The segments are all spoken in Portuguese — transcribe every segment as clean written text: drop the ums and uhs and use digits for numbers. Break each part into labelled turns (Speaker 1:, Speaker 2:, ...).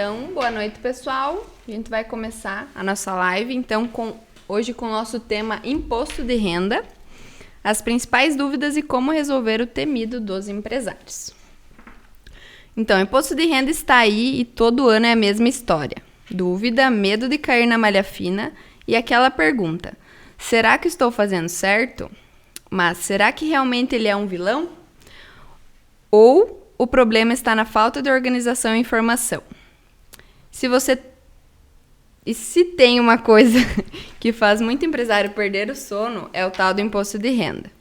Speaker 1: Então, boa noite, pessoal. A gente vai começar a nossa live, então, hoje com o nosso tema Imposto de Renda, as principais dúvidas e como resolver o temido dos empresários. Então, imposto de renda está aí e todo ano é a mesma história. Dúvida, medo de cair na malha fina e aquela pergunta: será que estou fazendo certo? Mas será que realmente ele é um vilão? Ou o problema está na falta de organização e informação? Se tem uma coisa que faz muito empresário perder o sono, é o tal do imposto de renda.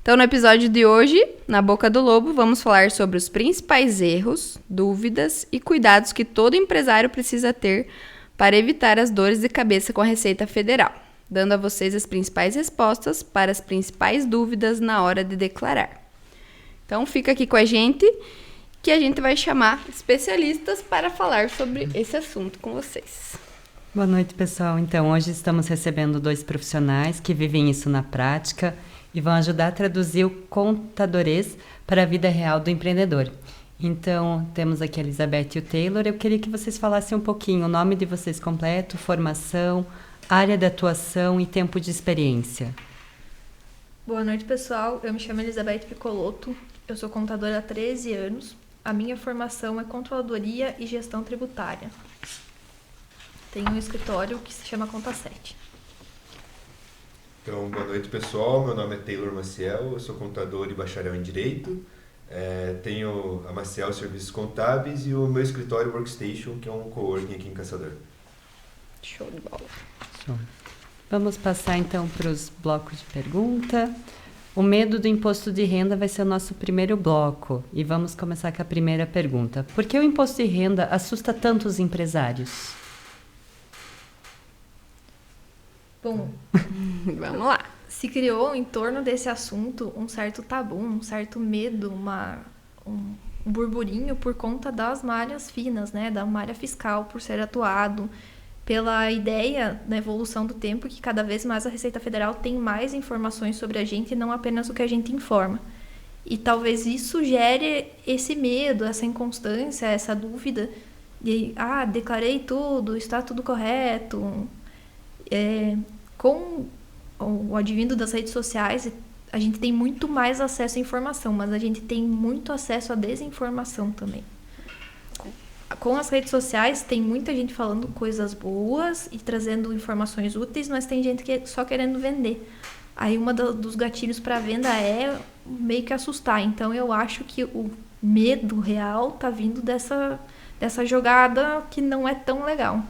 Speaker 1: Então, no episódio de hoje, na Boca do Lobo, vamos falar sobre os principais erros, dúvidas e cuidados que todo empresário precisa ter para evitar as dores de cabeça com a Receita Federal, dando a vocês as principais respostas para as principais dúvidas na hora de declarar. Então, fica aqui com a gente, que a gente vai chamar especialistas para falar sobre esse assunto com vocês.
Speaker 2: Boa noite, pessoal. Então, hoje estamos recebendo 2 profissionais que vivem isso na prática e vão ajudar a traduzir o contadorês para a vida real do empreendedor. Então, temos aqui a Elizabeth e o Taylor. Eu queria que vocês falassem um pouquinho o nome de vocês completo, formação, área de atuação e tempo de experiência.
Speaker 3: Boa noite, pessoal. Eu me chamo Elizabeth Piccolotto. Eu sou contadora há 13 anos. A minha formação é controladoria e gestão tributária. Tenho um escritório que se chama Conta 7.
Speaker 4: Então, boa noite, pessoal. Meu nome é Taylor Maciel, eu sou contador e bacharel em Direito. Tenho a Maciel Serviços Contábeis e o meu escritório Workstation, que é um coworking aqui em Caçador.
Speaker 1: Show de bola.
Speaker 2: Show. Vamos passar, então, para os blocos de pergunta. O medo do imposto de renda vai ser o nosso primeiro bloco. E vamos começar com a primeira pergunta. Por que o imposto de renda assusta tanto os empresários?
Speaker 3: Bom,
Speaker 1: Vamos lá.
Speaker 3: se criou em torno desse assunto um certo tabu, um certo medo, um burburinho por conta das malhas finas, né? Da malha fiscal, por ser atuado, pela ideia da evolução do tempo que cada vez mais a Receita Federal tem mais informações sobre a gente e não apenas o que a gente informa. E talvez isso gere esse medo, essa inconstância, essa dúvida de, declarei tudo, está tudo correto. Com o advindo das redes sociais, a gente tem muito mais acesso à informação, mas a gente tem muito acesso à desinformação também. Com as redes sociais, tem muita gente falando coisas boas e trazendo informações úteis, mas tem gente que só querendo vender. Aí, dos gatilhos para venda é meio que assustar. Então, eu acho que o medo real tá vindo dessa jogada que não é tão legal.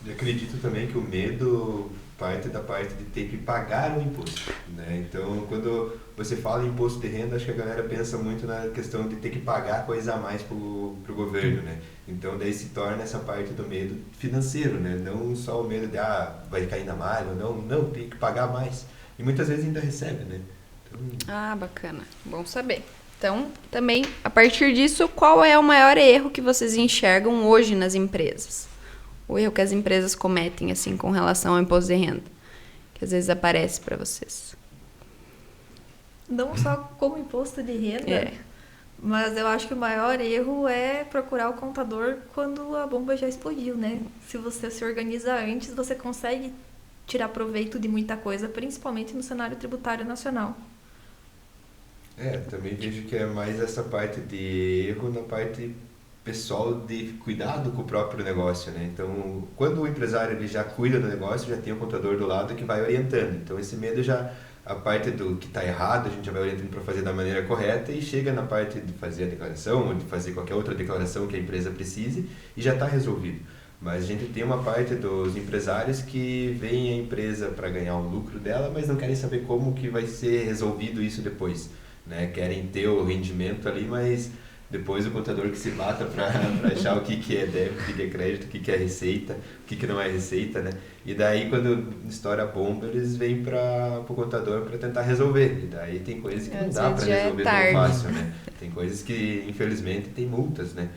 Speaker 4: Eu acredito também que o medo parte da parte de ter que pagar o imposto, né? Então, quando você fala em imposto de renda, acho que a galera pensa muito na questão de ter que pagar coisa a mais pro governo, né? Então, daí se torna essa parte do medo financeiro, né? Não só o medo de, vai cair na malha, não, tem que pagar mais. E muitas vezes ainda recebe, né? Então...
Speaker 1: Bacana. Bom saber. Então, também, a partir disso, qual é o maior erro que vocês enxergam hoje nas empresas? O erro que as empresas cometem, assim, com relação ao imposto de renda, que às vezes aparece para vocês.
Speaker 3: Não só como imposto de renda, mas eu acho que o maior erro é procurar o contador quando a bomba já explodiu, né? Se você se organiza antes, você consegue tirar proveito de muita coisa, principalmente no cenário tributário nacional.
Speaker 4: Também vejo que é mais essa parte de erro na parte pessoal de cuidado com o próprio negócio, né? Então, quando o empresário ele já cuida do negócio, já tem o contador do lado que vai orientando. Então, esse medo já, a parte do que está errado, a gente já vai orientando para fazer da maneira correta e chega na parte de fazer a declaração ou de fazer qualquer outra declaração que a empresa precise e já está resolvido. Mas a gente tem uma parte dos empresários que veem a empresa para ganhar o lucro dela, mas não querem saber como que vai ser resolvido isso depois, né? Querem ter o rendimento ali, mas depois o contador que se mata para achar o que é débito, o que é crédito, o que é receita, o que não é receita, né? E daí quando estoura a bomba, eles vêm para o contador para tentar resolver. E daí tem coisas que não dá para resolver tão fácil, né? Tem coisas que, infelizmente, tem multas, né?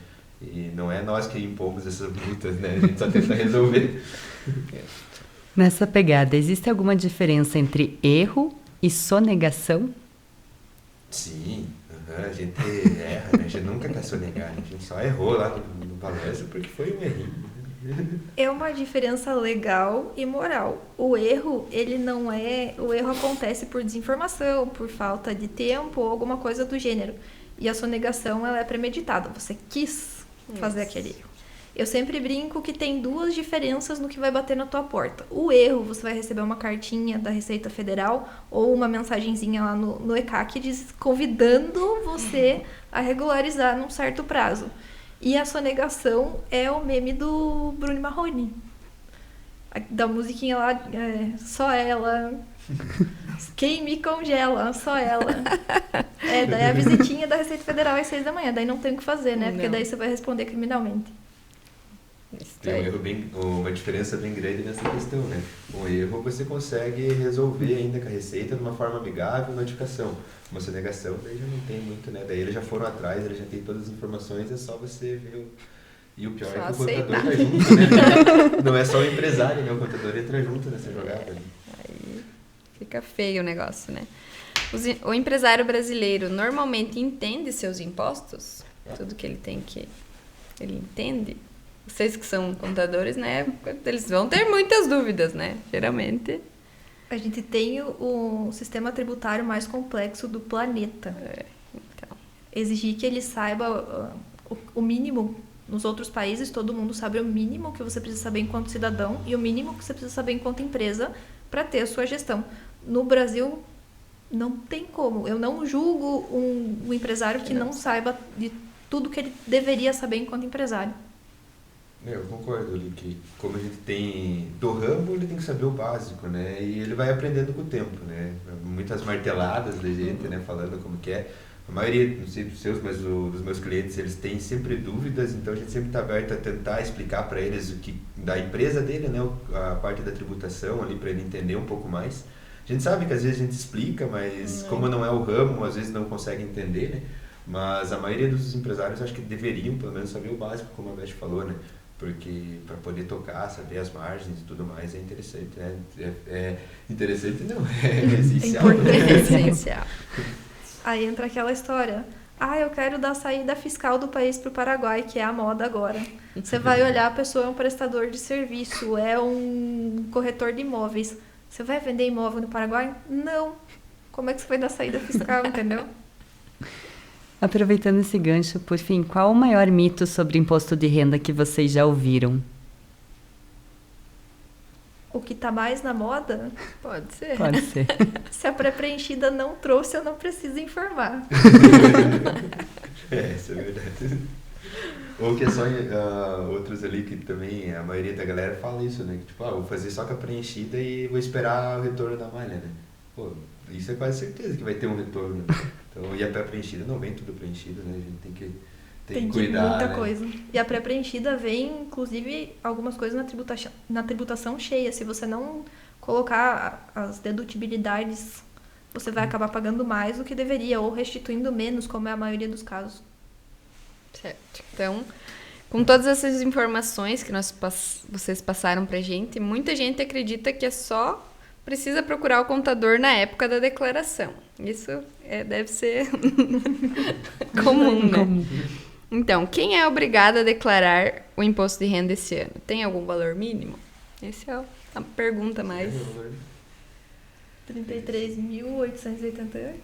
Speaker 4: E não é nós que impomos essas multas, né? A gente só tenta resolver.
Speaker 2: Nessa pegada, existe alguma diferença entre erro e sonegação?
Speaker 4: Sim, a gente erra, né? A gente nunca quer sonegar, a gente só errou lá no palestra porque foi um errinho.
Speaker 3: É uma diferença legal e moral. O erro, ele não é... O erro acontece por desinformação, por falta de tempo ou alguma coisa do gênero. E a sonegação, ela é premeditada. Você quis fazer aquele erro. Eu sempre brinco que tem duas diferenças no que vai bater na tua porta. O erro, você vai receber uma cartinha da Receita Federal ou uma mensagenzinha lá no ECAC convidando você a regularizar num certo prazo. E a sonegação é o meme do Bruno Marrone. Da musiquinha lá, só ela. Quem me congela, só ela. Daí a visitinha da Receita Federal às 6 da manhã. Daí não tem o que fazer, né? Porque daí você vai responder criminalmente.
Speaker 4: Tem uma diferença bem grande nessa questão, né? Um erro você consegue resolver ainda com a Receita de uma forma amigável, notificação. Uma sonegação, daí já não tem muito, né? Daí eles já foram atrás, eles já têm todas as informações, é só você ver E o pior
Speaker 1: só
Speaker 4: é que
Speaker 1: aceitar.
Speaker 4: o contador tá junto, né? Não é só o empresário, né? O contador entra junto nessa jogada.
Speaker 1: Aí fica feio o negócio, né? O empresário brasileiro normalmente entende seus impostos? Tudo que ele tem que... Ele entende? Vocês que são contadores, né? Eles vão ter muitas dúvidas, né? Geralmente.
Speaker 3: A gente tem o sistema tributário mais complexo do planeta.
Speaker 1: Então.
Speaker 3: Exigir que ele saiba o mínimo. Nos outros países, todo mundo sabe o mínimo que você precisa saber enquanto cidadão e o mínimo que você precisa saber enquanto empresa para ter a sua gestão. No Brasil, não tem como. Eu não julgo um empresário que não saiba de tudo que ele deveria saber enquanto empresário.
Speaker 4: Eu concordo ali que como a gente tem do ramo, ele tem que saber o básico, né? E ele vai aprendendo com o tempo, né? Muitas marteladas da gente, né? Falando como que é. A maioria, não sei dos seus, mas dos meus clientes, eles têm sempre dúvidas, então a gente sempre está aberto a tentar explicar para eles o que da empresa dele, né? A parte da tributação ali para ele entender um pouco mais. A gente sabe que às vezes a gente explica, mas como não é o ramo, às vezes não consegue entender, né? Mas a maioria dos empresários acho que deveriam pelo menos saber o básico, como a Beth falou, né? Porque para poder tocar, saber as margens e tudo mais é interessante, né? É interessante não, é essencial.
Speaker 3: É essencial. Aí entra aquela história. Eu quero dar saída fiscal do país para o Paraguai, que é a moda agora. Você vai olhar, a pessoa é um prestador de serviço, é um corretor de imóveis. Você vai vender imóvel no Paraguai? Não. Como é que você vai dar saída fiscal, entendeu?
Speaker 2: Aproveitando esse gancho, por fim, qual o maior mito sobre imposto de renda que vocês já ouviram?
Speaker 3: O que está mais na moda?
Speaker 1: Pode ser.
Speaker 2: Pode ser.
Speaker 3: Se a pré-preenchida não trouxe, eu não preciso informar.
Speaker 4: Isso é verdade. Ou que é só outros ali que também a maioria da galera fala isso, né? Que, tipo, vou fazer só com a preenchida e vou esperar o retorno da malha, né? Pô, isso é quase certeza que vai ter um retorno. Então, e a pré-preenchida não vem tudo preenchido, né? A gente tem que cuidar,
Speaker 3: muita
Speaker 4: né?
Speaker 3: coisa. E a pré-preenchida vem, inclusive, algumas coisas na tributação cheia. Se você não colocar as dedutibilidades, você vai acabar pagando mais do que deveria, ou restituindo menos, como é a maioria dos casos.
Speaker 1: Certo. Então, com todas essas informações que vocês passaram pra gente, muita gente acredita que é só precisa procurar o contador na época da declaração. Isso deve ser comum, né? Então, quem é obrigado a declarar o imposto de renda esse ano? Tem algum valor mínimo? Essa é a pergunta mais...
Speaker 3: 33.888?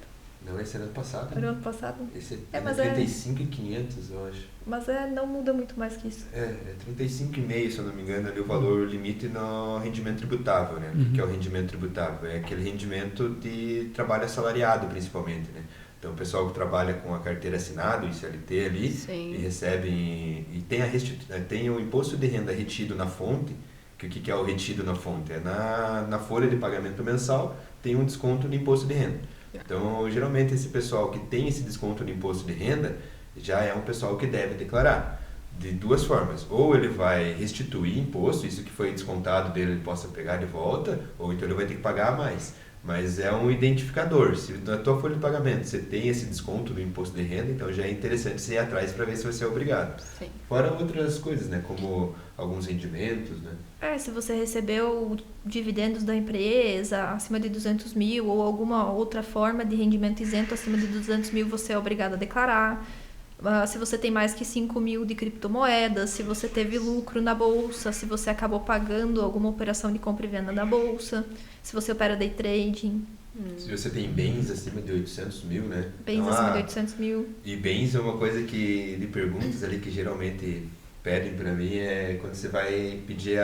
Speaker 4: Não, esse era ano passado.
Speaker 3: Era o ano passado?
Speaker 4: Esse
Speaker 3: mas
Speaker 4: 35.500, eu acho.
Speaker 3: Mas não muda muito mais que isso.
Speaker 4: É 35,5, se eu não me engano, ali o valor limite no rendimento tributável, né? O que é o rendimento tributável? É aquele rendimento de trabalho assalariado, principalmente, né? Então, o pessoal que trabalha com a carteira assinada, o ICLT ali,
Speaker 1: Sim.
Speaker 4: e recebem... E tem o imposto de renda retido na fonte, que o que é o retido na fonte? É na folha de pagamento mensal, tem um desconto no imposto de renda. Então, geralmente, esse pessoal que tem esse desconto no imposto de renda já é um pessoal que deve declarar de duas formas. Ou ele vai restituir imposto, isso que foi descontado dele ele possa pegar de volta, ou então ele vai ter que pagar a mais. Mas é um identificador. Se na tua folha de pagamento você tem esse desconto do imposto de renda, então já é interessante você ir atrás para ver se você é obrigado.
Speaker 1: Sim.
Speaker 4: Fora outras coisas, né? Como alguns rendimentos, né?
Speaker 3: Se você recebeu dividendos da empresa acima de 200 mil ou alguma outra forma de rendimento isento acima de 200 mil, você é obrigado a declarar. Se você tem mais que 5 mil de criptomoedas, se você teve lucro na bolsa, se você acabou pagando alguma operação de compra e venda na bolsa, se você opera day trading.
Speaker 4: Se você tem bens acima de 800 mil, né?
Speaker 3: Bens
Speaker 4: Então,
Speaker 3: acima de 800 mil.
Speaker 4: E bens é uma coisa que, de perguntas ali que geralmente pedem para mim, é quando você vai pedir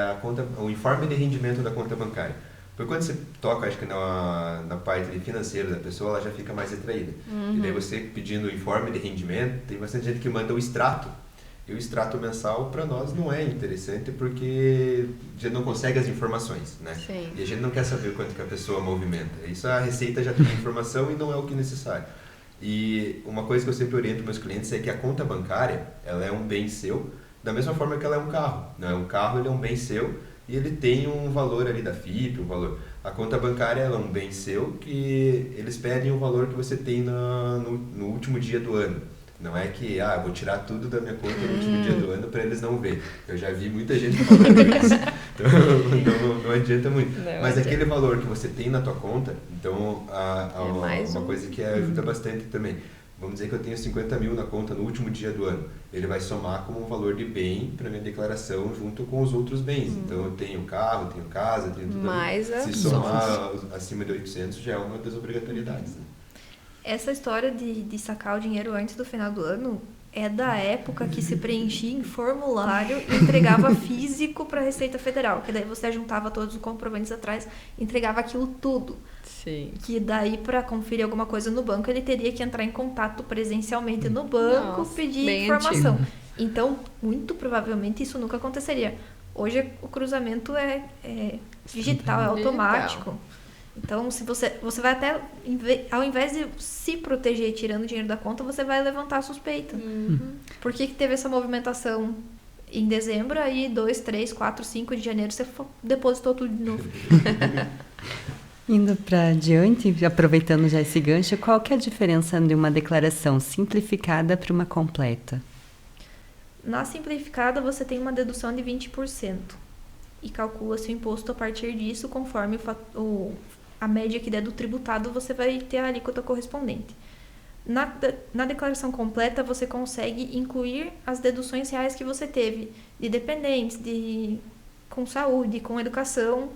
Speaker 4: o informe de rendimento da conta bancária. Porque quando você toca, acho que na parte financeira da pessoa, ela já fica mais retraída. E daí você pedindo o informe de rendimento, tem bastante gente que manda o extrato. E o extrato mensal, para nós, não é interessante porque a gente não consegue as informações, né?
Speaker 1: Sim.
Speaker 4: E a gente não quer saber quanto que a pessoa movimenta. Isso a Receita já tem a informação e não é o que é necessário. E uma coisa que eu sempre oriento meus clientes é que a conta bancária, ela é um bem seu, da mesma forma que ela é um carro. Né? Um carro, ele é um bem seu, e ele tem um valor ali da FIP, um valor. A conta bancária ela é um bem seu que eles pedem o valor que você tem no último dia do ano. Não é que, eu vou tirar tudo da minha conta no último dia do ano para eles não verem. Eu já vi muita gente falando isso. Então, não adianta muito. Mas aquele valor que você tem na tua conta, então, uma coisa que ajuda bastante também. Vamos dizer que eu tenho 50 mil na conta no último dia do ano. Ele vai somar como um valor de bem para minha declaração junto com os outros bens. Então eu tenho carro, tenho casa, tenho tudo. Se somar acima de 800 já é uma das obrigatoriedades. Né?
Speaker 3: Essa história de sacar o dinheiro antes do final do ano é da época que se preenchia em formulário e entregava físico para a Receita Federal. Que daí você juntava todos os comprovantes atrás e entregava aquilo tudo.
Speaker 1: Sim.
Speaker 3: Que daí, para conferir alguma coisa no banco, ele teria que entrar em contato presencialmente no banco, pedir informação.
Speaker 1: Antigo.
Speaker 3: Então, muito provavelmente, isso nunca aconteceria. Hoje, o cruzamento é digital, é automático. Então, se você vai até, ao invés de se proteger tirando dinheiro da conta, você vai levantar a suspeita. Por que teve essa movimentação em dezembro, aí 2, 3, 4, 5 de janeiro você depositou tudo de novo?
Speaker 2: Indo para adiante, aproveitando já esse gancho, qual que é a diferença de uma declaração simplificada para uma completa?
Speaker 3: Na simplificada, você tem uma dedução de 20% e calcula-se o imposto a partir disso, conforme a média que der do tributado, você vai ter a alíquota correspondente. Na declaração completa, você consegue incluir as deduções reais que você teve, de dependentes, com saúde, com educação.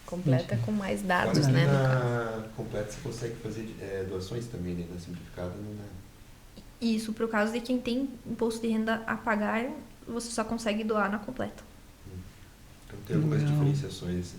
Speaker 1: Completa com mais dados,
Speaker 4: Agora,
Speaker 1: né?
Speaker 4: Na completa você consegue fazer doações também, né? Na simplificada não dá.
Speaker 3: Isso, para o caso de quem tem imposto de renda a pagar, você só consegue doar na completa.
Speaker 4: Então tem algumas diferenciações. Assim.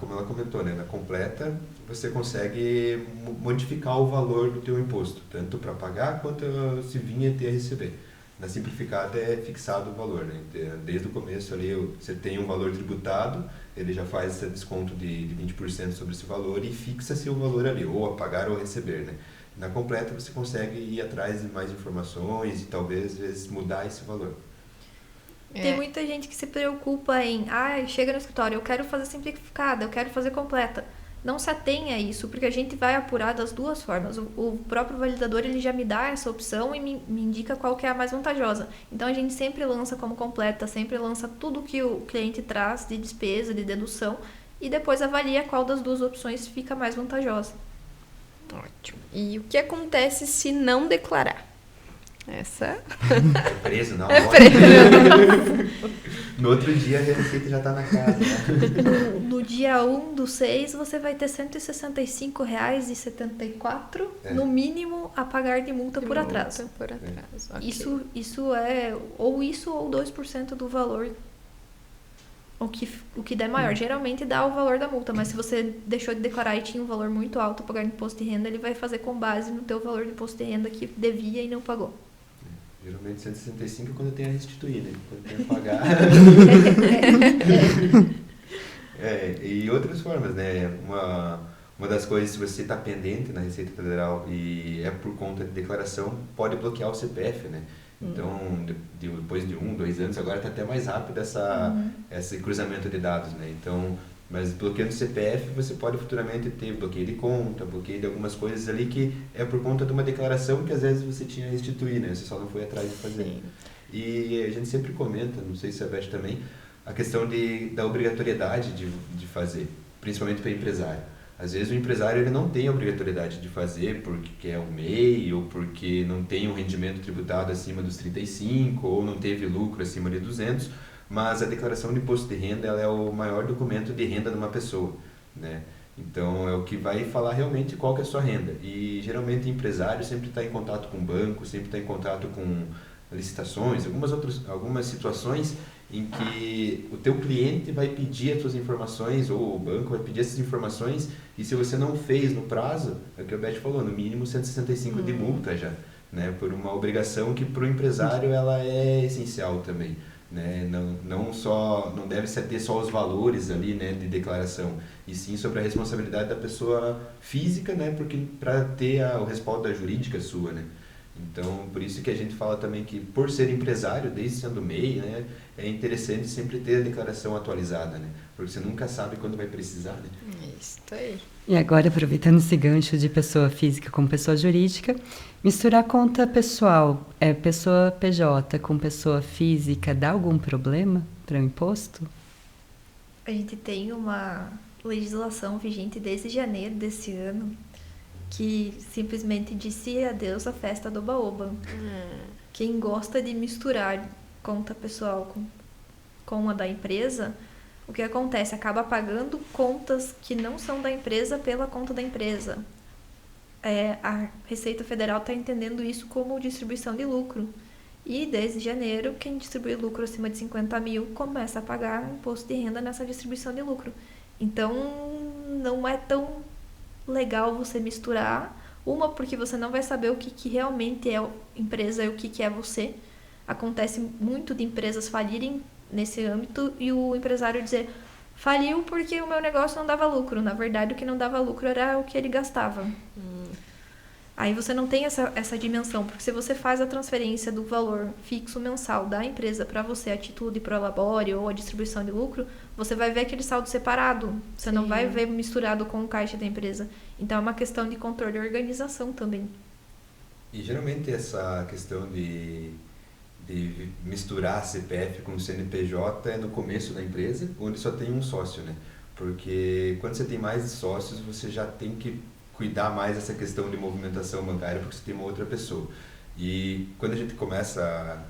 Speaker 4: Como ela comentou, né? Na completa você consegue modificar o valor do teu imposto, tanto para pagar quanto se vinha ter a receber. Na simplificada é fixado o valor, né? Desde o começo ali você tem um valor tributado, ele já faz esse desconto de 20% sobre esse valor e fixa-se o valor ali, ou a pagar ou a receber, né? Na completa você consegue ir atrás de mais informações e talvez às vezes mudar esse valor.
Speaker 3: Tem muita gente que se preocupa em, chega no escritório, eu quero fazer simplificada, eu quero fazer completa. Não se atenha a isso, porque a gente vai apurar das duas formas. O próprio validador ele já me dá essa opção e me indica qual que é a mais vantajosa. Então a gente sempre lança como completa, sempre lança tudo que o cliente traz de despesa, de dedução, e depois avalia qual das duas opções fica mais vantajosa.
Speaker 1: Ótimo. E o que acontece se não declarar? Essa...
Speaker 4: É preso, não. No outro dia a Receita já está na casa. Né?
Speaker 3: No dia 1/6 você vai ter R$ 165,74 no mínimo a pagar de multa por atraso.
Speaker 1: Okay.
Speaker 3: Isso é ou 2% do valor. O que der maior. Geralmente dá o valor da multa, mas se você deixou de declarar e tinha um valor muito alto a pagar de imposto de renda, ele vai fazer com base no teu valor de imposto de renda que devia e não pagou.
Speaker 4: Geralmente 165 é quando tem a restituir, né? Quando tem a pagar. E outras formas, né? Uma das coisas, se você está pendente na Receita Federal e é por conta de declaração, pode bloquear o CPF, né? Então, depois de 1, 2 anos, agora está até mais rápido esse cruzamento de dados, né? Então, Mas bloqueando o CPF, você pode futuramente ter bloqueio de conta, bloqueio de algumas coisas ali que é por conta de uma declaração que às vezes você tinha restituído, né? Você só não foi atrás de fazer.
Speaker 1: Sim.
Speaker 4: E a gente sempre comenta, não sei se a Beth também, a questão da obrigatoriedade de fazer, principalmente para empresário. Às vezes o empresário ele não tem a obrigatoriedade de fazer porque é um MEI ou porque não tem um rendimento tributado acima dos 35 ou não teve lucro acima de 200, mas a declaração de imposto de renda ela é o maior documento de renda de uma pessoa, né? Então é o que vai falar realmente qual que é a sua renda. E geralmente o empresário sempre está em contato com o banco, sempre está em contato com licitações, algumas situações em que o teu cliente vai pedir as suas informações ou o banco vai pedir essas informações e se você não fez no prazo, é o que o Beth falou, no mínimo 165 de multa já, né? Por uma obrigação que para o empresário ela é essencial também. Né? Não deve ser ter só os valores ali, né, de declaração, e sim sobre a responsabilidade da pessoa física, né, porque para ter o respaldo da jurídica sua, né? Então, por isso que a gente fala também que por ser empresário, desde sendo MEI, né, é interessante sempre ter a declaração atualizada, né? Porque você nunca sabe quando vai precisar, né?
Speaker 1: Isso aí.
Speaker 2: E agora, aproveitando esse gancho de pessoa física com pessoa jurídica, misturar conta pessoal, pessoa PJ com pessoa física, dá algum problema para o imposto?
Speaker 3: A gente tem uma legislação vigente desde janeiro desse ano que simplesmente disse adeus à festa do Oba-Oba. Quem gosta de misturar conta pessoal com a da empresa, o que acontece? Acaba pagando contas que não são da empresa pela conta da empresa. A Receita Federal está entendendo isso como distribuição de lucro. E desde janeiro, quem distribui lucro acima de 50 mil começa a pagar imposto de renda nessa distribuição de lucro. Então, não é tão legal você misturar. Uma, porque você não vai saber o que realmente é a empresa e o que é você. Acontece muito de empresas falirem nesse âmbito e o empresário dizer faliu porque o meu negócio não dava lucro. Na verdade, o que não dava lucro era o que ele gastava. Aí você não tem essa dimensão, porque se você faz a transferência do valor fixo mensal da empresa para você, a título de prolabore ou a distribuição de lucro, você vai ver aquele saldo separado. Você não vai ver misturado com o caixa da empresa. Então é uma questão de controle e organização também.
Speaker 4: E geralmente essa questão de misturar CPF com CNPJ é no começo da empresa, onde só tem um sócio, né? Porque quando você tem mais sócios, você já tem que cuidar mais dessa questão de movimentação bancária, porque você tem uma outra pessoa. E quando a gente começa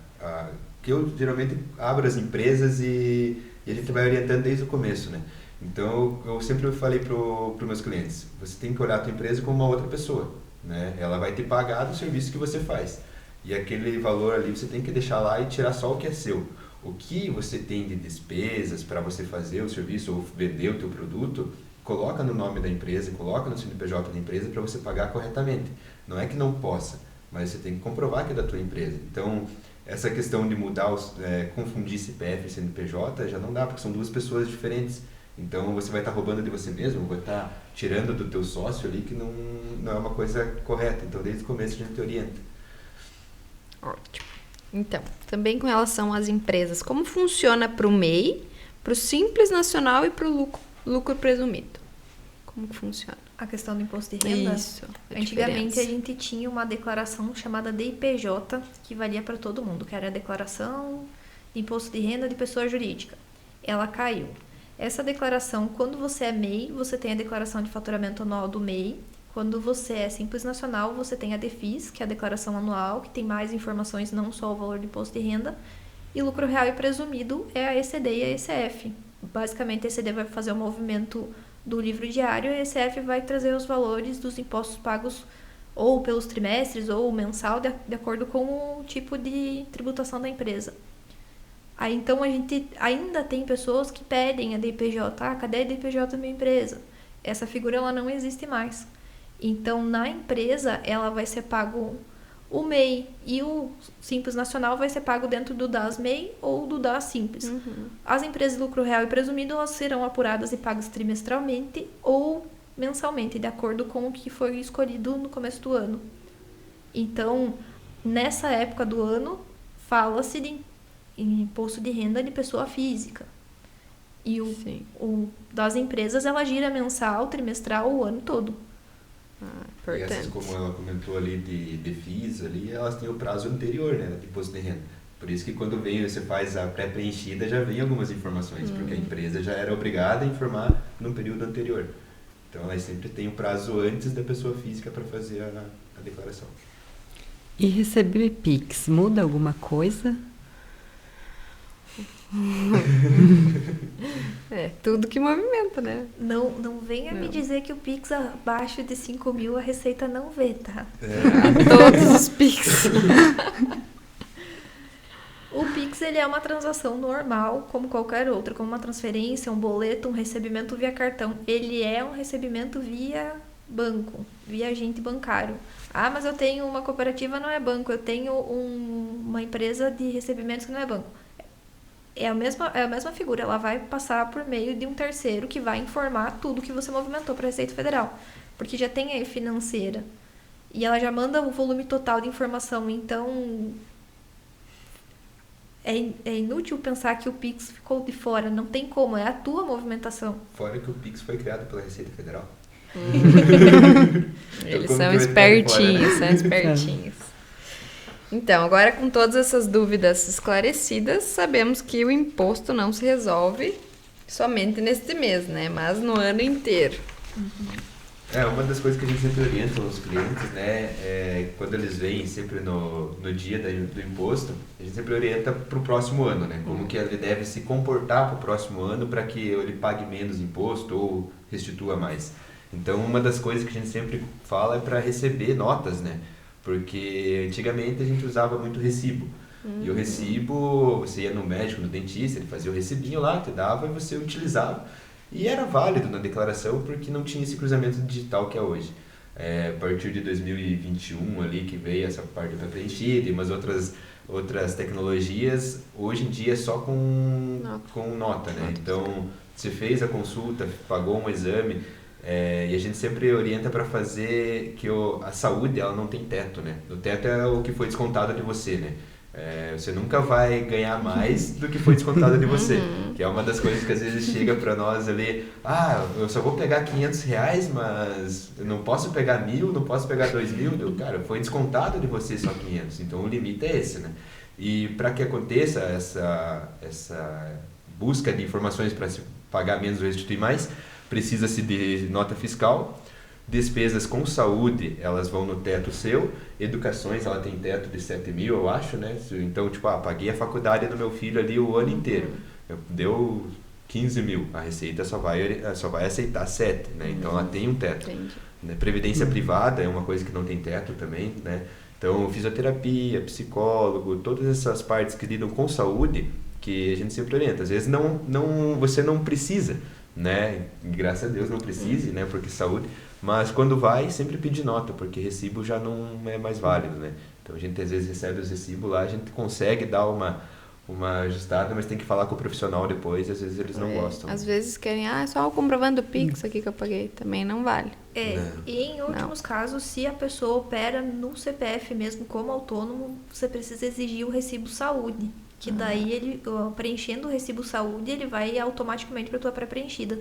Speaker 4: que eu geralmente abro as empresas e a gente vai orientando desde o começo, né? Então eu sempre falei para os meus clientes, você tem que olhar a tua empresa como uma outra pessoa, né? Ela vai te pagar do serviço que você faz. E aquele valor ali você tem que deixar lá e tirar só o que é seu. O que você tem de despesas para você fazer o serviço ou vender o teu produto, coloca no nome da empresa, coloca no CNPJ da empresa para você pagar corretamente. Não é que não possa, mas você tem que comprovar que é da tua empresa. Então, essa questão de mudar, confundir CPF e CNPJ já não dá, porque são duas pessoas diferentes. Então, você vai estar roubando de você mesmo, vai estar tirando do teu sócio ali, que não é uma coisa correta. Então, desde o começo a gente te orienta.
Speaker 1: Ótimo. Então, também com relação às empresas, como funciona para o MEI, para o Simples Nacional e para o lucro presumido? Como que funciona?
Speaker 3: A questão do imposto de renda?
Speaker 1: Isso.
Speaker 3: Antigamente a gente tinha uma declaração chamada DIPJ, que valia para todo mundo, que era a declaração de imposto de renda de pessoa jurídica. Ela caiu. Essa declaração, quando você é MEI, você tem a declaração de faturamento anual do MEI. Quando você é Simples Nacional, você tem a DEFIS, que é a declaração anual, que tem mais informações, não só o valor do imposto de renda. E lucro real e presumido é a ECD e a ECF. Basicamente, a ECD vai fazer o movimento do livro diário e a ECF vai trazer os valores dos impostos pagos ou pelos trimestres ou mensal, de acordo com o tipo de tributação da empresa. Aí, então, a gente ainda tem pessoas que pedem a DPJ. Cadê a DPJ da minha empresa? Essa figura ela não existe mais. Então, na empresa, ela vai ser pago o MEI e o Simples Nacional vai ser pago dentro do DAS MEI ou do DAS Simples. As empresas de lucro real e presumido elas serão apuradas e pagas trimestralmente ou mensalmente, de acordo com o que foi escolhido no começo do ano. Então, nessa época do ano, fala-se de imposto de renda de pessoa física. E
Speaker 1: Sim.
Speaker 3: o das empresas, ela gira mensal, trimestral, o ano todo.
Speaker 4: E essas,
Speaker 1: Importante.
Speaker 4: como ela comentou ali de FIIs ali, elas têm o prazo anterior, né, de imposto de renda. Por isso que quando você faz a pré-preenchida, já vem algumas informações, porque a empresa já era obrigada a informar no período anterior. Então ela sempre tem o prazo antes da pessoa física para fazer a declaração.
Speaker 2: E receber Pix muda alguma coisa?
Speaker 1: É, tudo que movimenta, né?
Speaker 3: Não venha me
Speaker 1: Não.
Speaker 3: dizer que o Pix abaixo de 5 mil a Receita não vê, tá?
Speaker 1: Todos os Pix.
Speaker 3: O Pix, ele é uma transação normal, como qualquer outra, como uma transferência, um boleto, um recebimento via cartão. Ele é um recebimento via banco, via agente bancário. Ah, mas eu tenho uma cooperativa, não é banco. Eu tenho uma empresa de recebimentos que não é banco. É a mesma figura, ela vai passar por meio de um terceiro que vai informar tudo que você movimentou para a Receita Federal. Porque já tem a financeira. E ela já manda o volume total de informação. Então, é inútil pensar que o Pix ficou de fora. Não tem como, é a tua movimentação.
Speaker 4: Fora que o Pix foi criado pela Receita Federal.
Speaker 1: Eles
Speaker 4: como
Speaker 1: são
Speaker 4: que vai ficar de fora, né?
Speaker 1: espertinhos, são espertinhos. Então, agora com todas essas dúvidas esclarecidas, sabemos que o imposto não se resolve somente neste mês, né? Mas no ano inteiro.
Speaker 4: Uma das coisas que a gente sempre orienta os clientes, né, quando eles vêm sempre no dia do imposto, a gente sempre orienta para o próximo ano, né, como que ele deve se comportar para o próximo ano para que ele pague menos imposto ou restitua mais. Então, uma das coisas que a gente sempre fala é para receber notas, né, porque antigamente a gente usava muito recibo. E o recibo, você ia no médico, no dentista, ele fazia o recibinho lá, te dava e você utilizava. E era válido na declaração porque não tinha esse cruzamento digital que é hoje. A partir de 2021 ali que veio essa parte pré-preenchida e umas outras tecnologias, hoje em dia é só com nota, né? Então, você fez a consulta, pagou um exame, e a gente sempre orienta para fazer que a saúde ela não tem teto, né? O teto é o que foi descontado de você, né? Você nunca vai ganhar mais do que foi descontado de você, que é uma das coisas que às vezes chega para nós ali, eu só vou pegar R$500, mas eu não posso pegar 1.000, não posso pegar 2.000, cara, foi descontado de você só 500, então o limite é esse, né? E para que aconteça essa busca de informações para se pagar menos ou restituir mais, precisa-se de nota fiscal. Despesas com saúde, elas vão no teto seu. Educações, ela tem teto de 7.000, eu acho, né? Então, paguei a faculdade do meu filho ali o ano inteiro. Deu 15.000. A Receita só vai aceitar 7, né? Então, ela tem um teto. Né? Previdência privada é uma coisa que não tem teto também, né? Então, fisioterapia, psicólogo, todas essas partes que lidam com saúde, que a gente sempre orienta. Às vezes, você não precisa, né? Graças a Deus não precise, né? Porque saúde... Mas quando vai, sempre pede nota, porque recibo já não é mais válido, né? Então a gente às vezes recebe os recibos lá, a gente consegue dar uma ajustada, mas tem que falar com o profissional depois, e às vezes eles não gostam.
Speaker 1: Às vezes querem, é só o comprovando do Pix aqui que eu paguei, também não vale.
Speaker 3: E em últimos casos, se a pessoa opera no CPF mesmo como autônomo, você precisa exigir o recibo saúde, que daí ele, preenchendo o recibo saúde, ele vai automaticamente para a tua pré-preenchida.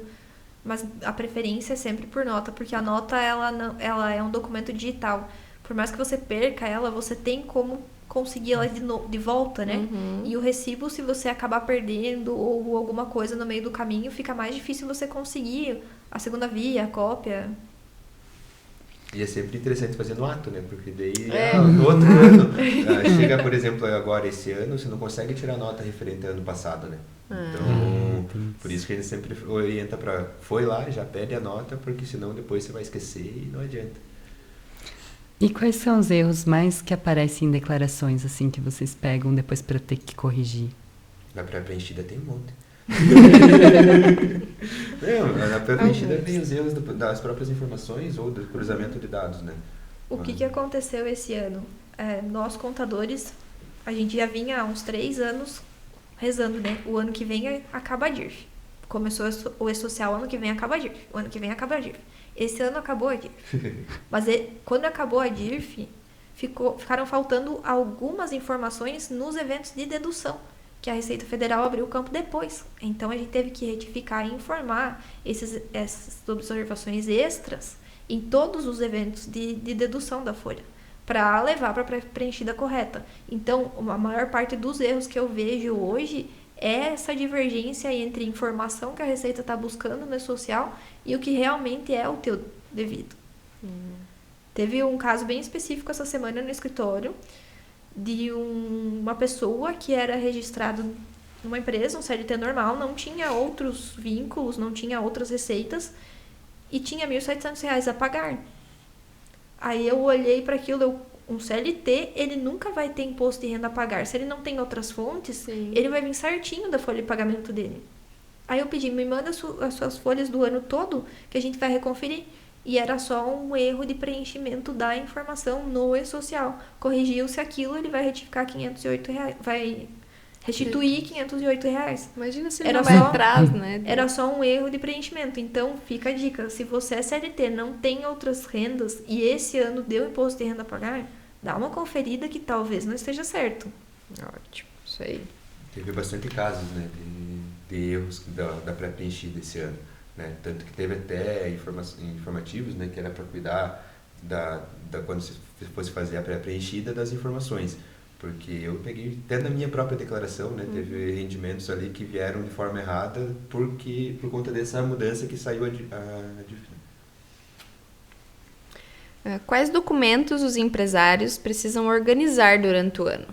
Speaker 3: Mas a preferência é sempre por nota, porque a nota ela é um documento digital. Por mais que você perca ela, você tem como conseguir ela de volta, né? E o recibo, se você acabar perdendo ou alguma coisa no meio do caminho, fica mais difícil você conseguir a segunda via, a cópia.
Speaker 4: E é sempre interessante fazer no ato, né? Porque daí no outro ano, chega, por exemplo, agora esse ano, você não consegue tirar nota referente ao ano passado, né? Então, por isso que a gente sempre orienta foi lá, já pede a nota, porque senão depois você vai esquecer e não adianta.
Speaker 2: E quais são os erros mais que aparecem em declarações, assim, que vocês pegam depois para ter que corrigir?
Speaker 4: Na pré-preenchida tem um monte. Na pré-preenchida tem os erros das próprias informações ou do cruzamento de dados, né?
Speaker 3: O que aconteceu esse ano? Nós, contadores, a gente já vinha há uns 3 anos rezando, né? O ano que vem acaba a DIRF. Começou o E-Social, ano que vem acaba a DIRF. O ano que vem acaba a DIRF. Esse ano acabou a DIRF. Mas quando acabou a DIRF, ficaram faltando algumas informações nos eventos de dedução, que a Receita Federal abriu o campo depois. Então, a gente teve que retificar e informar essas observações extras em todos os eventos de dedução da folha, para levar para a preenchida correta. Então, a maior parte dos erros que eu vejo hoje é essa divergência entre informação que a Receita está buscando no social e o que realmente é o teu devido. Teve um caso bem específico essa semana no escritório de uma pessoa que era registrada numa empresa, um CLT normal, não tinha outros vínculos, não tinha outras receitas e tinha R$ 1.700 a pagar. Aí eu olhei para aquilo, um CLT, ele nunca vai ter imposto de renda a pagar. Se ele não tem outras fontes,
Speaker 1: Sim.
Speaker 3: ele vai vir certinho da folha de pagamento dele. Aí eu pedi, me manda as suas folhas do ano todo, que a gente vai reconferir. E era só um erro de preenchimento da informação no e-social. Corrigiu-se aquilo, ele vai retificar R$508, vai restituir R$508.
Speaker 1: Imagina se ele
Speaker 3: Era
Speaker 1: não vai
Speaker 3: só-
Speaker 1: atrás, né?
Speaker 3: Era só um erro de preenchimento. Então, fica a dica. Se você é CLT, não tem outras rendas e esse ano deu imposto de renda a pagar, dá uma conferida que talvez não esteja certo.
Speaker 1: Ótimo, isso aí.
Speaker 4: Teve bastante casos, né, de erros da pré-preenchida esse ano, né? Tanto que teve até informativos, né, que era para cuidar quando você fosse fazer a pré-preenchida das informações. Porque eu peguei até na minha própria declaração, né, teve rendimentos ali que vieram de forma errada por conta dessa mudança que saiu a dívida.
Speaker 1: Quais documentos os empresários precisam organizar durante o ano?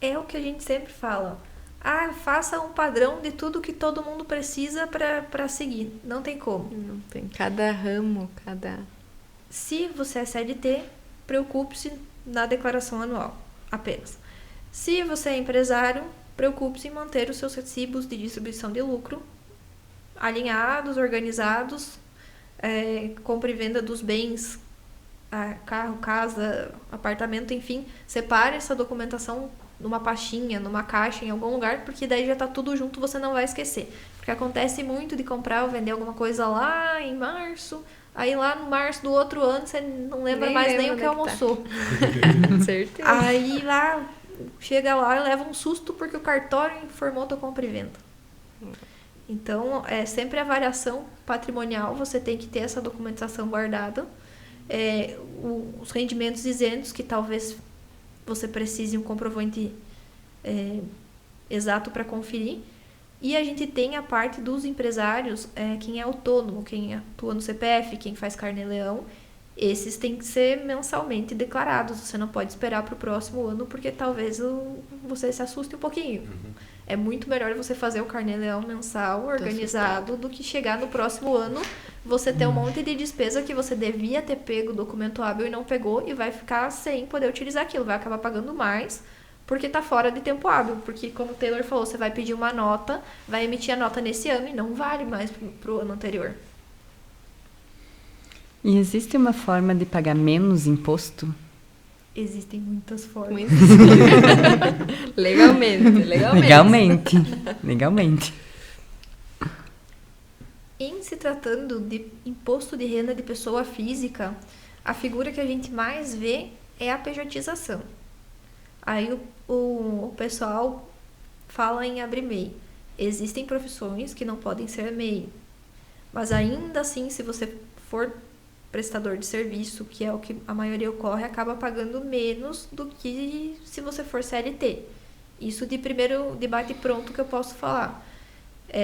Speaker 3: É o que a gente sempre fala. Faça um padrão de tudo que todo mundo precisa para seguir. Não tem como.
Speaker 1: Não tem cada ramo, cada...
Speaker 3: Se você é CLT, preocupe-se na declaração anual, apenas. Se você é empresário, preocupe-se em manter os seus recibos de distribuição de lucro alinhados, organizados, compra e venda dos bens, carro, casa, apartamento, enfim. Separe essa documentação numa pastinha, numa caixa, em algum lugar, porque daí já tá tudo junto, você não vai esquecer. Porque acontece muito de comprar ou vender alguma coisa lá em março, aí lá no março do outro ano você não lembra
Speaker 1: Nem
Speaker 3: mais
Speaker 1: lembra
Speaker 3: nem o que
Speaker 1: onde é que tá.
Speaker 3: almoçou.
Speaker 1: Com certeza.
Speaker 3: Aí lá, chega lá e leva um susto porque o cartório informou tua compra e venda. Então, sempre a variação patrimonial, você tem que ter essa documentação guardada. Os rendimentos isentos, que talvez você precise um comprovante exato para conferir. E a gente tem a parte dos empresários, quem é autônomo, quem atua no CPF, quem faz carnê-leão. Esses têm que ser mensalmente declarados. Você não pode esperar para o próximo ano, porque talvez você se assuste um pouquinho. É muito melhor você fazer o carnê-leão mensal, organizado, do que chegar no próximo ano, você ter um monte de despesa que você devia ter pego o documento hábil e não pegou, e vai ficar sem poder utilizar aquilo. Vai acabar pagando mais, porque está fora de tempo hábil. Porque, como o Taylor falou, você vai pedir uma nota, vai emitir a nota nesse ano e não vale mais para o ano anterior.
Speaker 2: E existe uma forma de pagar menos imposto?
Speaker 3: Existem muitas formas.
Speaker 1: Muito. Legalmente.
Speaker 2: Legalmente.
Speaker 3: Em se tratando de imposto de renda de pessoa física, a figura que a gente mais vê é a pejotização. Aí o pessoal fala em abrir MEI. Existem profissões que não podem ser MEI. Mas ainda assim, se você for prestador de serviço, que é o que a maioria ocorre, acaba pagando menos do que se você for CLT. Isso de primeiro debate pronto que eu posso falar.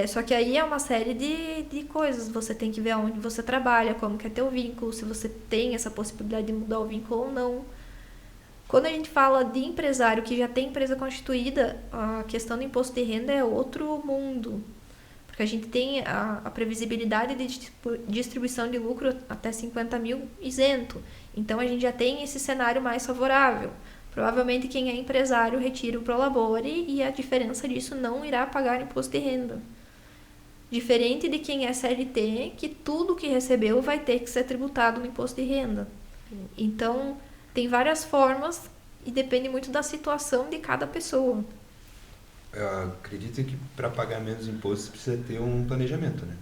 Speaker 3: Só que aí é uma série de coisas. Você tem que ver onde você trabalha, como que é teu vínculo, se você tem essa possibilidade de mudar o vínculo ou não. Quando a gente fala de empresário que já tem empresa constituída, a questão do imposto de renda é outro mundo. Porque a gente tem a previsibilidade de distribuição de lucro até 50 mil isento. Então, a gente já tem esse cenário mais favorável. Provavelmente, quem é empresário retira o Prolabore e a diferença disso não irá pagar imposto de renda. Diferente de quem é CLT, que tudo que recebeu vai ter que ser tributado no imposto de renda. Então, tem várias formas e depende muito da situação de cada pessoa.
Speaker 4: Eu acredito que para pagar menos imposto você precisa ter um planejamento, né?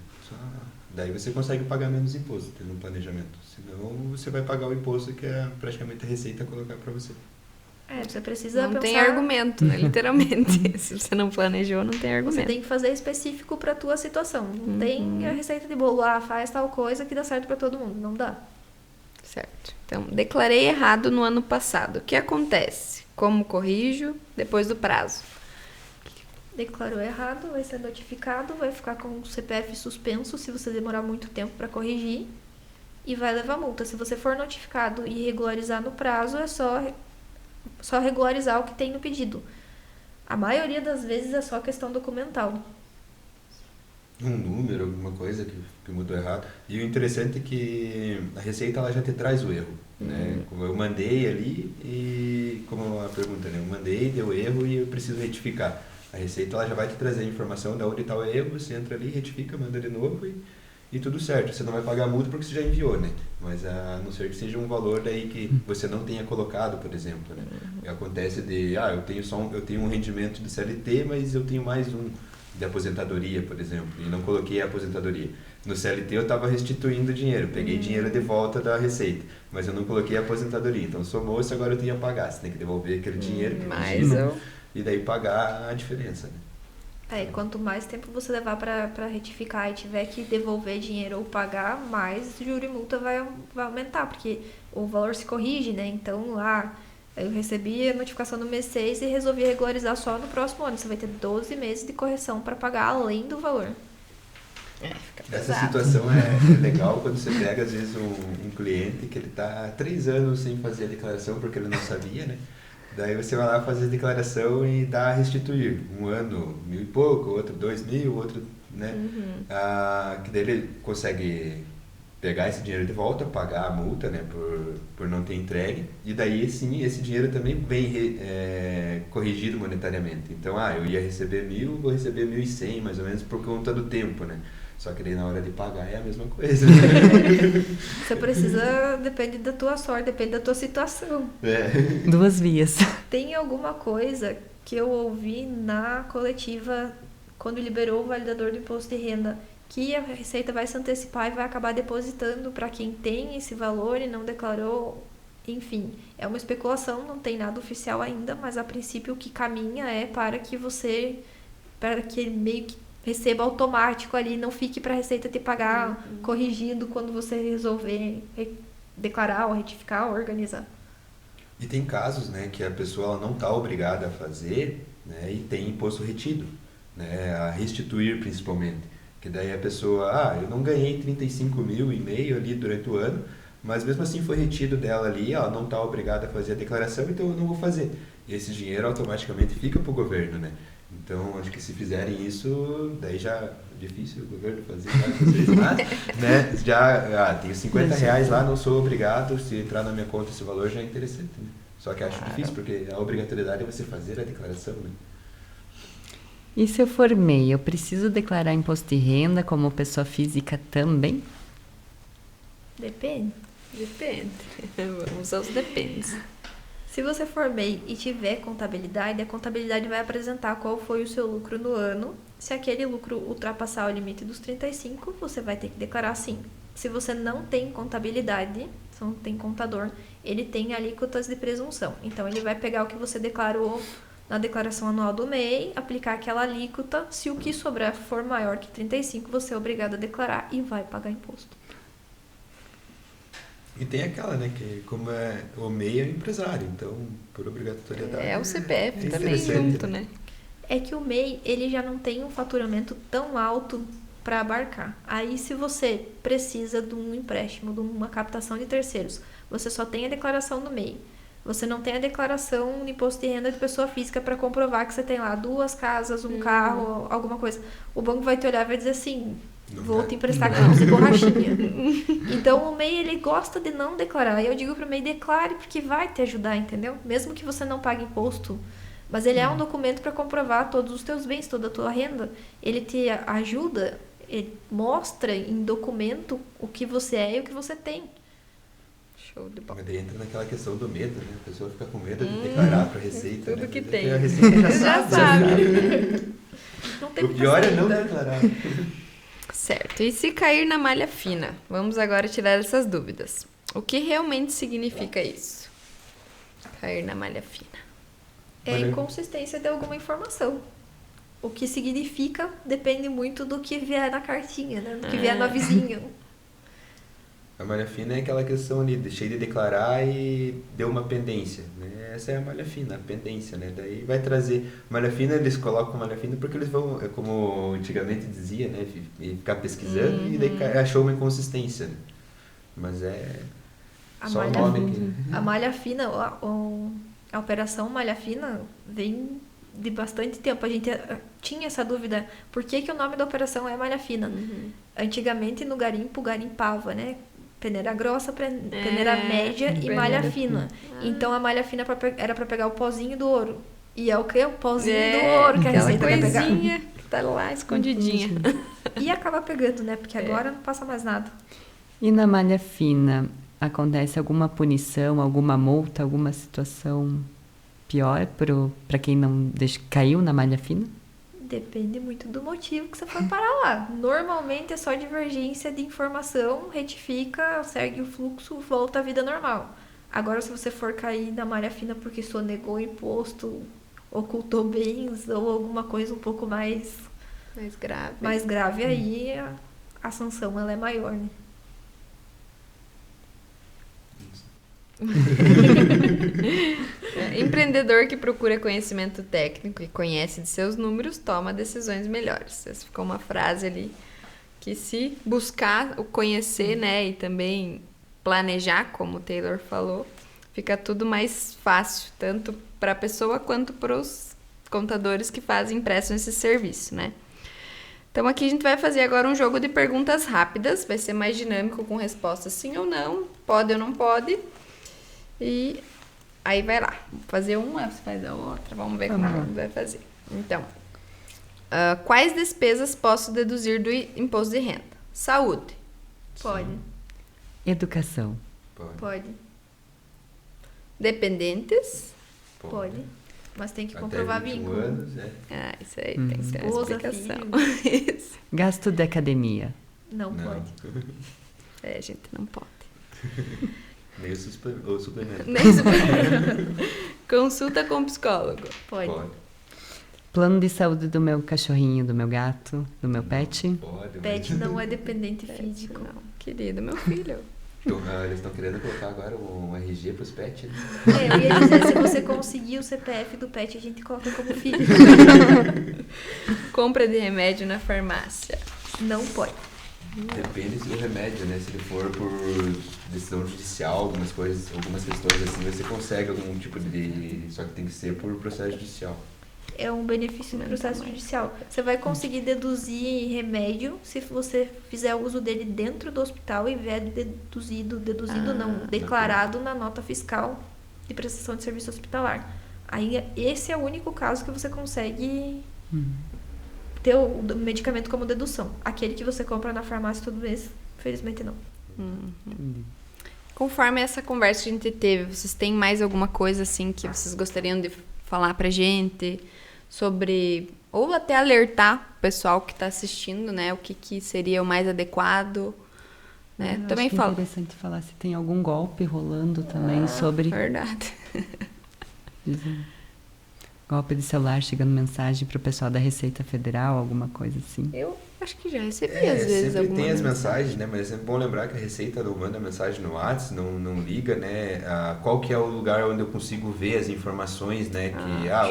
Speaker 4: Daí você consegue pagar menos imposto tendo um planejamento. Senão você vai pagar o imposto que é praticamente a Receita colocar para você.
Speaker 3: Você precisa
Speaker 1: Não
Speaker 3: pensar...
Speaker 1: tem argumento, né? Literalmente. Se você não planejou, não tem
Speaker 3: Você
Speaker 1: argumento.
Speaker 3: tem que fazer específico pra tua situação. Não tem a receita de bolo, faz tal coisa que dá certo pra todo mundo. Não dá.
Speaker 1: Certo. Então, declarei errado no ano passado. O que acontece? Como corrijo depois do prazo?
Speaker 3: Declarou errado, vai ser notificado, vai ficar com o CPF suspenso se você demorar muito tempo pra corrigir e vai levar multa. Se você for notificado e regularizar no prazo, é só regularizar o que tem no pedido. A maioria das vezes é só questão documental.
Speaker 4: Um número, alguma coisa que mudou errado. E o interessante é que a Receita ela já te traz o erro. Né? Como eu mandei ali e, como a pergunta, né? Eu mandei, deu erro e eu preciso retificar. A Receita ela já vai te trazer a informação de onde está o erro, você entra ali, retifica, manda de novo e tudo certo. Você não vai pagar a multa porque você já enviou, né? Mas a não ser que seja um valor daí que você não tenha colocado, por exemplo, né? Acontece de, eu tenho um rendimento de CLT, mas eu tenho mais um de aposentadoria, por exemplo, e não coloquei a aposentadoria. No CLT eu estava restituindo dinheiro, peguei dinheiro de volta da Receita, mas eu não coloquei a aposentadoria. Então somou, se agora eu tenho a pagar, você tem que devolver aquele dinheiro que pediu, e daí pagar a diferença, né?
Speaker 3: E quanto mais tempo você levar para retificar e tiver que devolver dinheiro ou pagar, mais juro e multa vai aumentar, porque o valor se corrige, né? Então, eu recebi a notificação no mês 6 e resolvi regularizar só no próximo ano. Você vai ter 12 meses de correção para pagar além do valor.
Speaker 4: Essa situação é legal quando você pega, às vezes, um cliente que ele está 3 anos sem fazer a declaração porque ele não sabia, né? Daí você vai lá fazer a declaração e dá a restituir. Um ano, 1.000 e pouco, outro 2.000, outro, né? Que daí ele consegue pegar esse dinheiro de volta, pagar a multa, né? Por não ter entregue. E daí, sim, esse dinheiro também vem corrigido monetariamente. Então, eu ia receber 1.000, vou receber 1.100, mais ou menos, por conta do tempo, né? Só que daí na hora de pagar é a mesma coisa.
Speaker 3: Você precisa, depende da tua sorte, depende da tua situação.
Speaker 2: Duas vias.
Speaker 3: Tem alguma coisa que eu ouvi na coletiva, quando liberou o validador do imposto de renda, que a Receita vai se antecipar e vai acabar depositando para quem tem esse valor e não declarou. Enfim, é uma especulação, não tem nada oficial ainda, mas a princípio o que caminha é para que meio que receba automático ali, não fique para a Receita te pagar corrigido quando você resolver declarar ou retificar ou organizar.
Speaker 4: E tem casos, né, que a pessoa ela não está obrigada a fazer, né, e tem imposto retido, né, a restituir principalmente. Que daí a pessoa, eu não ganhei 35.500 ali durante o ano, mas mesmo assim foi retido dela ali, ela não está obrigada a fazer a declaração, então eu não vou fazer. E esse dinheiro automaticamente fica para o governo, né? Então, acho que se fizerem isso, daí já é difícil o governo fazer várias vezes, mas, né, já tenho R$50 lá, não sou obrigado, se entrar na minha conta esse valor já é interessante, né? Só que acho difícil, porque a obrigatoriedade é você fazer a declaração, né?
Speaker 2: E se eu for MEI, eu preciso declarar imposto de renda como pessoa física também?
Speaker 3: Depende.
Speaker 1: Vamos aos dependes.
Speaker 3: Se você for MEI e tiver contabilidade, a contabilidade vai apresentar qual foi o seu lucro no ano. Se aquele lucro ultrapassar o limite dos 35, você vai ter que declarar sim. Se você não tem contabilidade, se não tem contador, ele tem alíquotas de presunção. Então, ele vai pegar o que você declarou na declaração anual do MEI, aplicar aquela alíquota. Se o que sobrar for maior que 35, você é obrigado a declarar e vai pagar imposto.
Speaker 4: E tem aquela, né, que como o MEI é o empresário, então, por obrigatoriedade...
Speaker 1: É o CPF também junto, né?
Speaker 3: É que o MEI, ele já não tem um faturamento tão alto para abarcar. Aí, se você precisa de um empréstimo, de uma captação de terceiros, você só tem a declaração do MEI. Você não tem a declaração de imposto de renda de pessoa física para comprovar que você tem lá 2 casas, um carro, alguma coisa. O banco vai te olhar e vai dizer assim... Vou te emprestar grãos e borrachinha. Então o MEI ele gosta de não declarar. E eu digo pro MEI, declare porque vai te ajudar, entendeu? Mesmo que você não pague imposto. Mas ele é um documento para comprovar todos os teus bens, toda a tua renda. Ele te ajuda, ele mostra em documento o que você é e o que você tem.
Speaker 1: Show de bola.
Speaker 4: Mas daí entra naquela questão do medo, né? A pessoa fica com medo de declarar para a Receita.
Speaker 1: Tudo
Speaker 4: né?
Speaker 1: que
Speaker 4: Porque
Speaker 1: tem.
Speaker 4: A Receita
Speaker 1: Já sabe.
Speaker 3: Não tem
Speaker 4: O pior é não
Speaker 3: saída.
Speaker 4: declarar.
Speaker 1: Certo. E se cair na malha fina? Vamos agora tirar essas dúvidas. O que realmente significa isso? Cair na malha fina.
Speaker 3: É a inconsistência de alguma informação. O que significa depende muito do que vier na cartinha, né? Do que vier no avisinho.
Speaker 4: A malha fina é aquela questão ali, deixei de declarar e deu uma pendência, né? Essa é a malha fina, a pendência, né? Daí vai trazer malha fina, eles colocam malha fina porque eles vão, é como antigamente dizia, né? Ficar pesquisando e daí achou uma inconsistência, né? Mas é só o nome aqui.
Speaker 3: A malha fina, a operação malha fina vem de bastante tempo. A gente tinha essa dúvida, por que o nome da operação é malha fina? Antigamente no garimpo, garimpava, né? Peneira grossa, peneira média e malha fina. Então a malha fina era para pegar o pozinho do ouro. E é o que? O pozinho do ouro que a Receita quer pegar.
Speaker 1: Que tá lá escondidinha.
Speaker 3: E acaba pegando, né? Porque agora não passa mais nada.
Speaker 2: E na malha fina, acontece alguma punição, alguma multa, alguma situação pior para quem não caiu na malha fina?
Speaker 3: Depende muito do motivo que você for parar lá. Normalmente é só divergência de informação, retifica, segue o fluxo, volta à vida normal. Agora, se você for cair na malha fina porque sonegou imposto, ocultou bens ou alguma coisa um pouco mais grave, aí a sanção ela é maior, né?
Speaker 1: Empreendedor que procura conhecimento técnico e conhece de seus números toma decisões melhores. Essa ficou uma frase ali que, se buscar o conhecer, né, e também planejar, como o Taylor falou, fica tudo mais fácil, tanto para a pessoa quanto para os contadores que prestam esse serviço, né? Então aqui a gente vai fazer agora um jogo de perguntas rápidas, vai ser mais dinâmico, com respostas sim ou não, pode ou não pode. E aí vai lá, vou fazer uma, você faz a outra, vamos ver como vai fazer. Então, quais despesas posso deduzir do imposto de renda? Saúde.
Speaker 3: Pode.
Speaker 2: Educação.
Speaker 3: Pode.
Speaker 1: Dependentes.
Speaker 3: Pode. Mas tem que comprovar vínculo.
Speaker 4: Anos,
Speaker 1: isso aí tem que ter uma
Speaker 3: Esposa,
Speaker 1: explicação. Isso.
Speaker 2: Gasto de academia.
Speaker 3: Não pode.
Speaker 1: A gente não pode.
Speaker 4: Nem o suplemento.
Speaker 1: Consulta com psicólogo.
Speaker 3: Pode.
Speaker 2: Plano de saúde do meu cachorrinho, do meu gato, do meu pet.
Speaker 4: Pode.
Speaker 3: Pet não é dependente físico.
Speaker 1: Não, querido, meu filho.
Speaker 4: Eles estão querendo colocar agora um RG pros pets, né?
Speaker 3: Eu ia dizer, se você conseguir o CPF do pet, a gente coloca como filho.
Speaker 1: Compra de remédio na farmácia.
Speaker 3: Não pode.
Speaker 4: Depende do remédio, né? Se ele for por decisão judicial, algumas questões assim, você consegue algum tipo de... Só que tem que ser por processo judicial.
Speaker 3: É um benefício do processo judicial. Você vai conseguir deduzir remédio se você fizer uso dele dentro do hospital e vier declarado na nota fiscal de prestação de serviço hospitalar. Aí esse é o único caso que você consegue ter o medicamento como dedução. Aquele que você compra na farmácia todo mês, felizmente não.
Speaker 1: Conforme essa conversa que a gente teve, vocês têm mais alguma coisa assim que vocês gostariam de falar pra gente sobre, ou até alertar o pessoal que está assistindo, né, o que seria o mais adequado, né? Também
Speaker 2: acho interessante falar se tem algum golpe rolando também sobre...
Speaker 1: Verdade.
Speaker 2: Golpe de celular, chegando mensagem pro pessoal da Receita Federal, alguma coisa assim.
Speaker 1: Eu acho que já recebi às vezes
Speaker 4: sempre
Speaker 1: alguma
Speaker 4: tem as
Speaker 1: mensagem.
Speaker 4: mensagens, né? Mas é sempre bom lembrar que a Receita não manda mensagem no WhatsApp, não liga, né? Qual que é o lugar onde eu consigo ver as informações, né?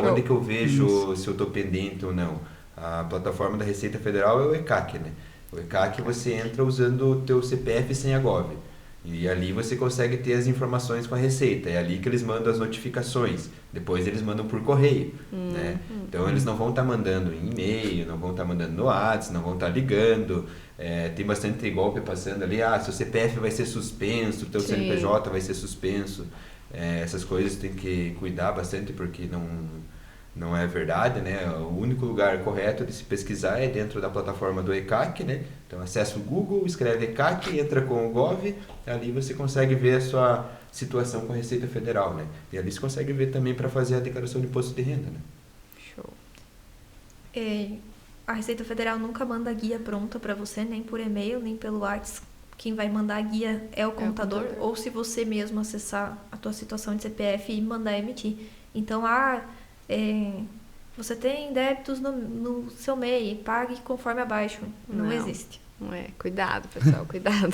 Speaker 4: Onde que eu vejo se eu tô pendente ou não. A plataforma da Receita Federal é o ECAC, né? O ECAC você entra usando o teu CPF sem a Gov. E ali você consegue ter as informações com a Receita. É ali que eles mandam as notificações. Depois eles mandam por correio, né? Então eles não vão estar mandando em e-mail, não vão estar mandando no WhatsApp, não vão estar ligando. Tem bastante golpe passando ali. Seu CPF vai ser suspenso, teu CNPJ vai ser suspenso. Essas coisas tem que cuidar bastante porque não é verdade, né? O único lugar correto de se pesquisar é dentro da plataforma do ECAC, né? Então acessa o Google, escreve ECAC, entra com o Gov, ali você consegue ver a sua situação com a Receita Federal, né? E ali você consegue ver também para fazer a declaração de imposto de renda, né?
Speaker 1: Show.
Speaker 3: A Receita Federal nunca manda guia pronta para você, nem por e-mail, nem pelo WhatsApp. Quem vai mandar a guia é o contador, ou se você mesmo acessar a tua situação de CPF e mandar emitir. Então, Você tem débitos no seu MEI, pague conforme abaixo. Não existe.
Speaker 1: Não é. Cuidado, pessoal, cuidado.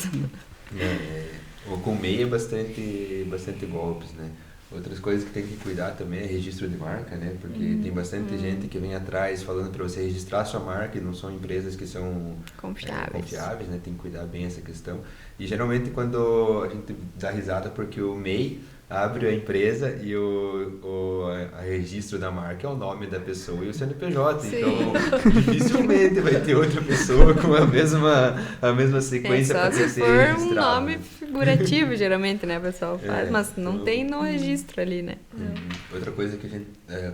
Speaker 4: O com MEI é bastante golpes, né? Outras coisas que tem que cuidar também é registro de marca, né? Porque tem bastante gente que vem atrás falando para você registrar sua marca e não são empresas que são confiáveis, né? Tem que cuidar bem essa questão. E geralmente quando a gente dá risada porque o MEI abre a empresa e o registro da marca é o nome da pessoa e o CNPJ.
Speaker 1: Sim.
Speaker 4: Então, dificilmente vai ter outra pessoa com a mesma sequência para ser
Speaker 1: se for
Speaker 4: registrado.
Speaker 1: um nome figurativo, geralmente, né, o pessoal faz, mas não
Speaker 4: então,
Speaker 1: tem no registro ali, né?
Speaker 4: Outra coisa que a gente,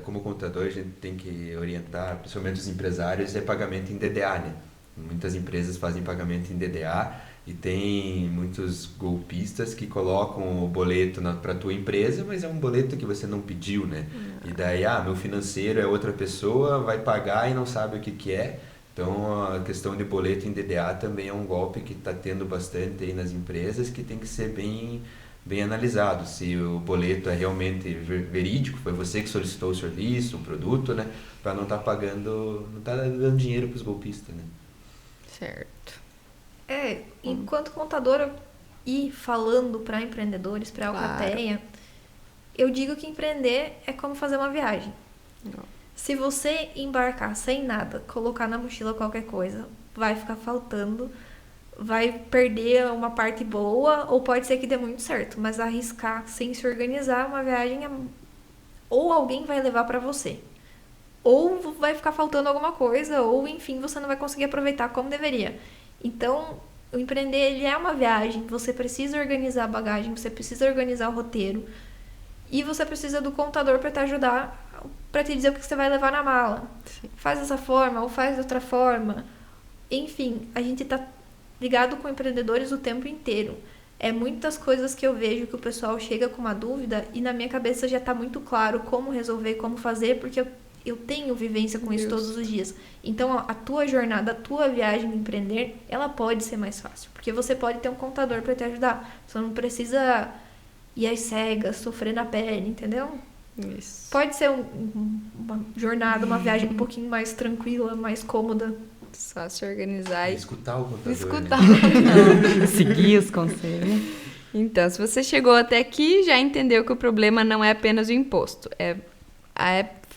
Speaker 4: como contador, a gente tem que orientar, principalmente os empresários, é pagamento em DDA, né? Muitas empresas fazem pagamento em DDA e tem muitos golpistas que colocam o boleto para a tua empresa, mas é um boleto que você não pediu, né? E daí, meu financeiro é outra pessoa, vai pagar e não sabe o que é. Então, a questão de boleto em DDA também é um golpe que está tendo bastante aí nas empresas, que tem que ser bem analisado. Se o boleto é realmente verídico, foi você que solicitou o serviço, o produto, né? Para não estar pagando, não estar dando dinheiro para os golpistas, né?
Speaker 1: Certo.
Speaker 3: Enquanto contadora e falando para empreendedores, para a Alcateia, eu digo que empreender é como fazer uma viagem. Se você embarcar sem nada, colocar na mochila qualquer coisa, vai ficar faltando, vai perder uma parte boa, ou pode ser que dê muito certo, mas arriscar sem se organizar uma viagem ou alguém vai levar para você, ou vai ficar faltando alguma coisa, ou enfim, você não vai conseguir aproveitar como deveria. Então, o empreender, ele é uma viagem, você precisa organizar a bagagem, você precisa organizar o roteiro, e você precisa do contador para te ajudar, para te dizer o que você vai levar na mala.
Speaker 1: Sim.
Speaker 3: Faz dessa forma, ou faz de outra forma. Enfim, a gente tá ligado com empreendedores o tempo inteiro. É muitas coisas que eu vejo que o pessoal chega com uma dúvida, e na minha cabeça já tá muito claro como resolver, como fazer, porque eu tenho vivência com isso todos os dias. Então, a tua jornada, a tua viagem de empreender, ela pode ser mais fácil. Porque você pode ter um contador para te ajudar. Você não precisa ir às cegas, sofrer na pele, entendeu?
Speaker 1: Isso.
Speaker 3: Pode ser uma jornada, uma viagem um pouquinho mais tranquila, mais cômoda.
Speaker 1: Só se organizar e
Speaker 4: escutar o contador.
Speaker 1: Escutar.
Speaker 4: Né?
Speaker 2: Seguir os conselhos.
Speaker 1: Então, se você chegou até aqui, já entendeu que o problema não é apenas o imposto. É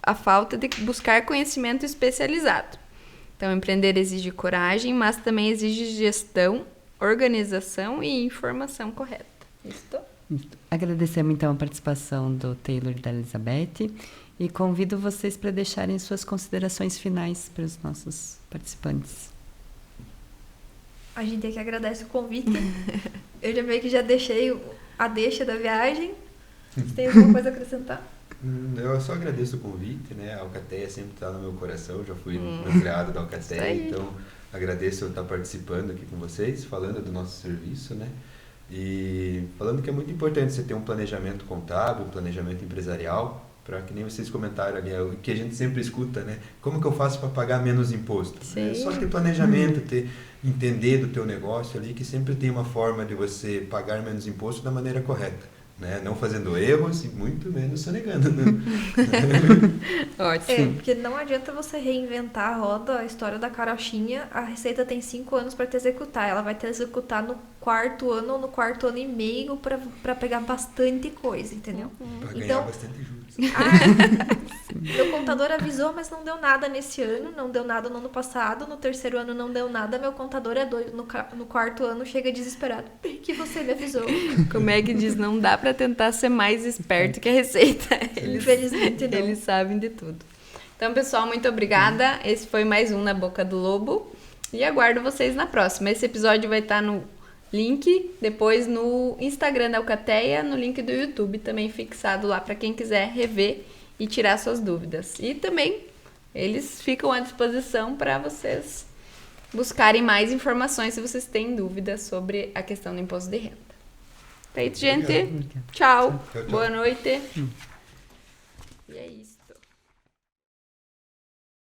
Speaker 1: a falta de buscar conhecimento especializado. Então, empreender exige coragem, mas também exige gestão, organização e informação correta. Isso.
Speaker 2: Agradecemos, então, a participação do Taylor e da Elizabeth e convido vocês para deixarem suas considerações finais para os nossos participantes.
Speaker 3: A gente é que agradece o convite. Eu já meio que já deixei a deixa da viagem. Você tem alguma coisa a acrescentar?
Speaker 4: Eu só agradeço o convite, né? A Alcateia sempre está no meu coração, já fui criado da Alcateia, então agradeço eu estar participando aqui com vocês, falando do nosso serviço, né? E falando que é muito importante você ter um planejamento contábil, um planejamento empresarial, para que nem vocês comentaram ali, o que a gente sempre escuta, né? Como que eu faço para pagar menos imposto?
Speaker 1: Sim.
Speaker 4: É só ter planejamento, entender do teu negócio ali, que sempre tem uma forma de você pagar menos imposto da maneira correta. Né? Não fazendo erros e muito menos sonegando. Né?
Speaker 1: Ótimo.
Speaker 3: Porque não adianta você reinventar a roda, a história da carochinha. A Receita tem 5 anos para te executar. Ela vai te executar no 4º ano ou no 4º ano e meio para pegar bastante coisa, entendeu?
Speaker 4: Para ganhar bastante juros.
Speaker 3: Meu contador avisou, mas não deu nada nesse ano, não deu nada no ano passado, no 3º ano não deu nada, meu contador é doido, no 4º ano chega desesperado. Que você me avisou.
Speaker 1: Como é que diz? Não dá para tentar ser mais esperto que a Receita.
Speaker 3: Infelizmente não.
Speaker 1: Eles sabem de tudo. Então, pessoal, muito obrigada. Esse foi mais um Na Boca do Lobo. E aguardo vocês na próxima. Esse episódio vai estar no link, depois no Instagram da Alcateia, no link do YouTube também fixado lá para quem quiser rever e tirar suas dúvidas. E também eles ficam à disposição para vocês buscarem mais informações se vocês têm dúvidas sobre a questão do imposto de renda. Feito, gente. Tchau.
Speaker 4: Tchau.
Speaker 1: Boa noite. E é isso.